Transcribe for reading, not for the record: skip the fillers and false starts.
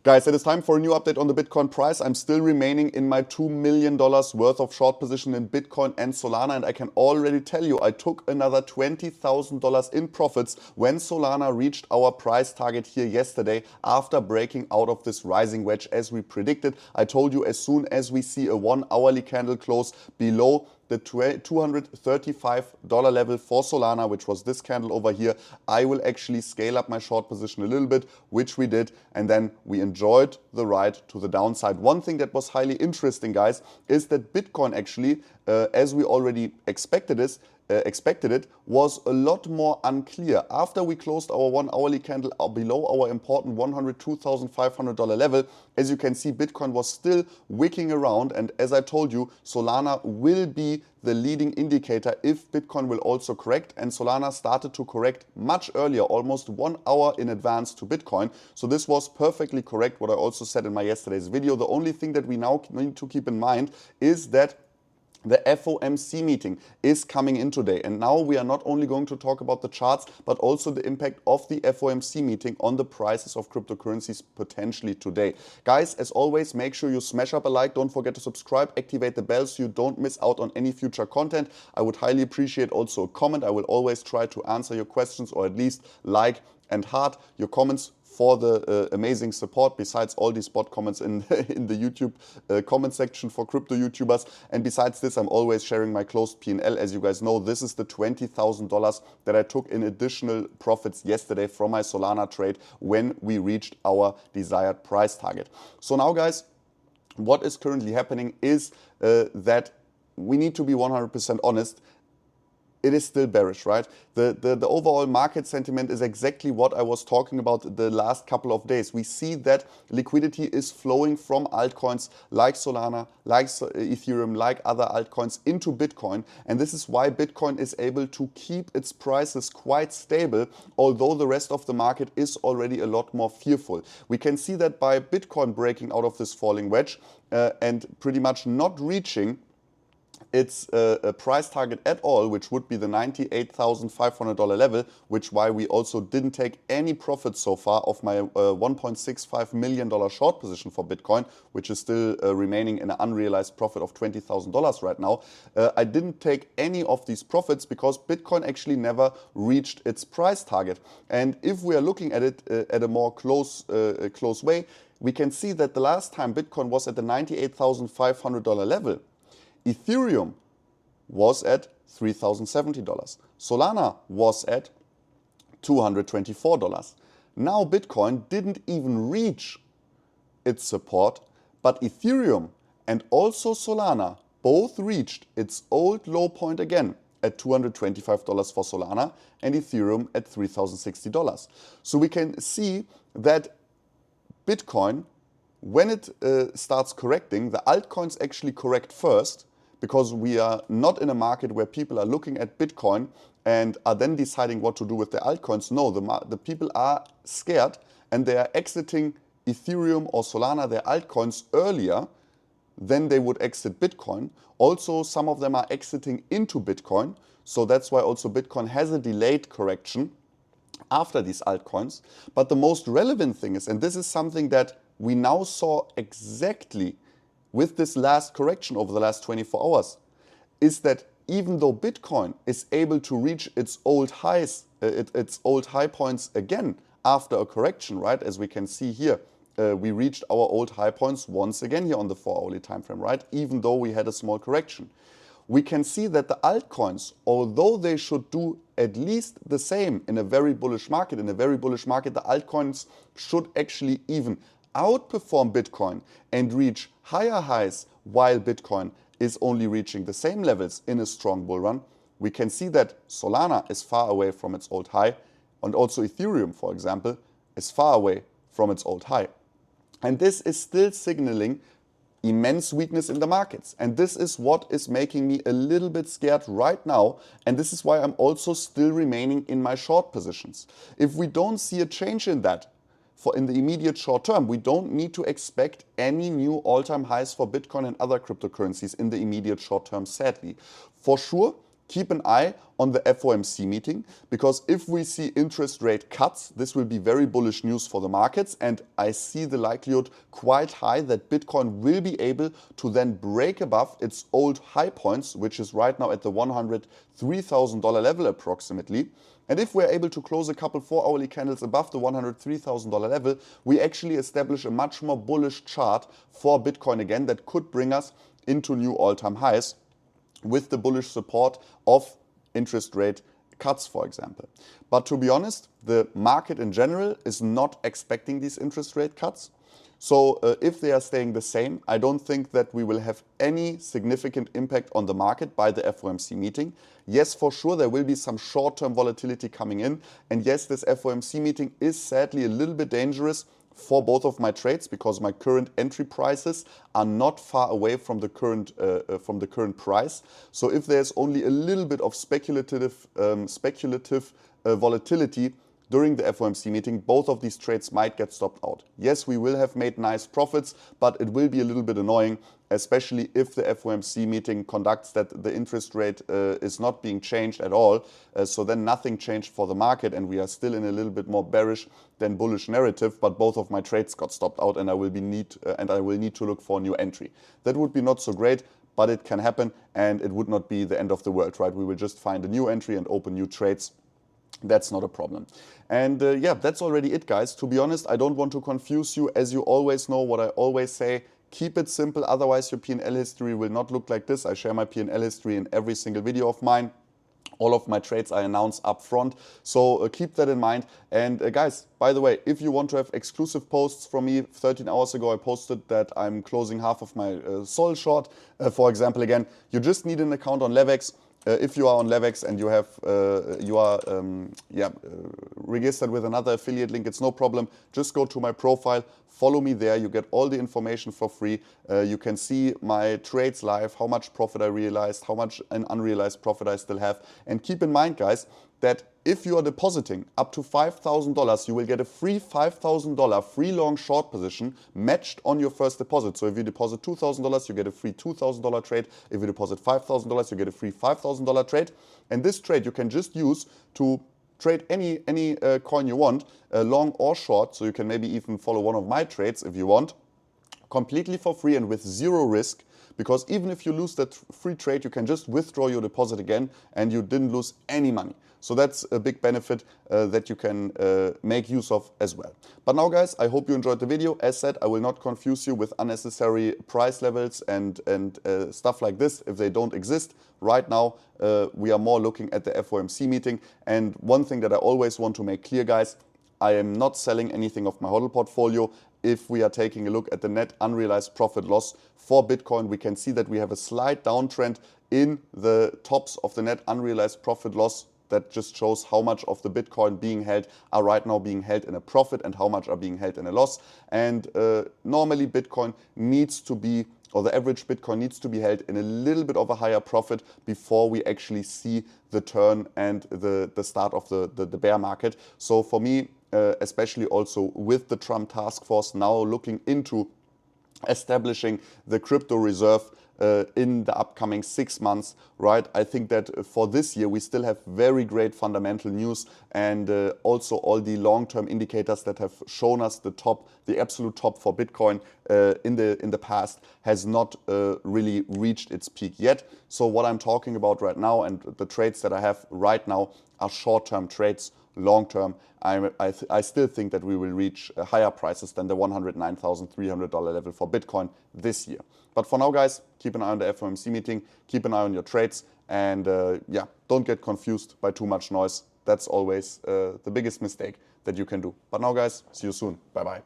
Guys, it is time for a new update on the Bitcoin price. I'm still remaining in my $2 million worth of short position in Bitcoin and Solana, and I can already tell you I took another $20,000 in profits when Solana reached our price target here yesterday after breaking out of this rising wedge as we predicted. I told you as soon as we see a 1 hourly candle close below the $235 level for Solana, which was this candle over here, I will actually scale up my short position a little bit, which we did, and then we enjoyed the ride to the downside. One thing that was highly interesting, guys, is that Bitcoin actually, as we already expected it, was a lot more unclear. After we closed our 1 hourly candle below our important $102,500 level, as you can see, Bitcoin was still wicking around, and as I told you, Solana will be the leading indicator if Bitcoin will also correct, and Solana started to correct much earlier, almost 1 hour in advance to Bitcoin. So this was perfectly correct, what I also said in my yesterday's video. The only thing that we now need to keep in mind is that the FOMC meeting is coming in today, and now we are not only going to talk about the charts but also the impact of the FOMC meeting on the prices of cryptocurrencies potentially today. Guys, as always, make sure you smash up a like, don't forget to subscribe, activate the bell so you don't miss out on any future content. I would highly appreciate also a comment. I will always try to answer your questions, or at least like and heart your comments for the amazing support, besides all these bot comments in the YouTube comment section for crypto YouTubers. And besides this, I'm always sharing my closed P&L. As you guys know, this is the $20,000 that I took in additional profits yesterday from my Solana trade when we reached our desired price target. So now, guys, what is currently happening is that we need to be 100% honest. It is still bearish, right? The overall market sentiment is exactly what I was talking about the last couple of days. We see that liquidity is flowing from altcoins like Solana, like Ethereum, like other altcoins into Bitcoin. And this is why Bitcoin is able to keep its prices quite stable, although the rest of the market is already a lot more fearful. We can see that by Bitcoin breaking out of this falling wedge and pretty much not reaching its a price target at all, which would be the $98,500 level, which why we also didn't take any profit so far of my $1.65 million short position for Bitcoin, which is still remaining in an unrealized profit of $20,000 right now. I didn't take any of these profits because Bitcoin actually never reached its price target. And if we are looking at it at a more close way, we can see that the last time Bitcoin was at the $98,500 level, Ethereum was at $3,070. Solana was at $224. Now Bitcoin didn't even reach its support, but Ethereum and also Solana both reached its old low point again at $225 for Solana and Ethereum at $3,060. So we can see that Bitcoin, when it starts correcting, the altcoins actually correct first, because we are not in a market where people are looking at Bitcoin and are then deciding what to do with their altcoins. No, the people are scared and they are exiting Ethereum or Solana, their altcoins, earlier than they would exit Bitcoin. Also, some of them are exiting into Bitcoin. So that's why also Bitcoin has a delayed correction after these altcoins. But the most relevant thing is, and this is something that we now saw exactly with this last correction over the last 24 hours, is that even though Bitcoin is able to reach its old highs, its old high points again after a correction, right? As we can see here, we reached our old high points once again here on the 4-hourly time frame, right? Even though we had a small correction. We can see that the altcoins, although they should do at least the same in a very bullish market, the altcoins should actually even outperform Bitcoin and reach higher highs while Bitcoin is only reaching the same levels in a strong bull run. We can see that Solana is far away from its old high, and also Ethereum, for example, is far away from its old high. And this is still signaling immense weakness in the markets. And this is what is making me a little bit scared right now. And this is why I'm also still remaining in my short positions. If we don't see a change in that, in the immediate short term, we don't need to expect any new all-time highs for Bitcoin and other cryptocurrencies in the immediate short term, sadly. For sure, keep an eye on the FOMC meeting, because if we see interest rate cuts, this will be very bullish news for the markets, and I see the likelihood quite high that Bitcoin will be able to then break above its old high points, which is right now at the $103,000 level approximately. And if we're able to close a couple 4-hourly candles above the $103,000 level, we actually establish a much more bullish chart for Bitcoin again that could bring us into new all-time highs with the bullish support of interest rate cuts, for example. But to be honest, the market in general is not expecting these interest rate cuts. So if they are staying the same, I don't think that we will have any significant impact on the market by the FOMC meeting. Yes, for sure, there will be some short-term volatility coming in. And yes, this FOMC meeting is sadly a little bit dangerous for both of my trades, because my current entry prices are not far away from the current price. So if there's only a little bit of speculative volatility during the FOMC meeting, both of these trades might get stopped out. Yes, we will have made nice profits, but it will be a little bit annoying, especially if the FOMC meeting conducts that the interest rate is not being changed at all. So then nothing changed for the market, and we are still in a little bit more bearish than bullish narrative, but both of my trades got stopped out, and I will need to look for a new entry. That would be not so great, but it can happen, and it would not be the end of the world, right? We will just find a new entry and open new trades. That's not a problem. And yeah, that's already it, guys. To be honest, I don't want to confuse you. As you always know, what I always say, keep it simple, otherwise your P&L history will not look like this. I share my P&L history in every single video of mine. All of my trades I announce up front, so keep that in mind. And guys, by the way, if you want to have exclusive posts from me, 13 hours ago I posted that I'm closing half of my Sol short. For example, again, you just need an account on Levex. If you are on Levex and you are registered with another affiliate link, it's no problem. Just go to my profile, follow me there. You get all the information for free. You can see my trades live, how much profit I realized, how much an unrealized profit I still have. And keep in mind, guys, that if you are depositing up to $5,000, you will get a free $5,000 free long short position matched on your first deposit. So if you deposit $2,000, you get a free $2,000 trade. If you deposit $5,000, you get a free $5,000 trade. And this trade you can just use to trade any coin you want, long or short. So you can maybe even follow one of my trades if you want, completely for free and with zero risk. Because even if you lose that free trade, you can just withdraw your deposit again and you didn't lose any money. So that's a big benefit that you can make use of as well. But now, guys, I hope you enjoyed the video. As said, I will not confuse you with unnecessary price levels and stuff like this if they don't exist. Right now, we are more looking at the FOMC meeting. And one thing that I always want to make clear, guys, I am not selling anything of my HODL portfolio. If we are taking a look at the net unrealized profit loss for Bitcoin, we can see that we have a slight downtrend in the tops of the net unrealized profit loss. That just shows how much of the Bitcoin being held are right now being held in a profit and how much are being held in a loss. And normally Bitcoin needs to be, or the average Bitcoin needs to be held in a little bit of a higher profit before we actually see the turn and the start of the bear market. So for me, especially also with the Trump task force now looking into establishing the crypto reserve in the upcoming 6 months, right? I think that for this year we still have very great fundamental news, and also all the long-term indicators that have shown us the absolute top for Bitcoin in the past has not really reached its peak yet. So what I'm talking about right now and the trades that I have right now are short-term trades. Long-term, I still think that we will reach higher prices than the $109,300 level for Bitcoin this year. But for now, guys, keep an eye on the FOMC meeting, keep an eye on your trades, and yeah, don't get confused by too much noise. That's always the biggest mistake that you can do. But now, guys, see you soon. Bye-bye.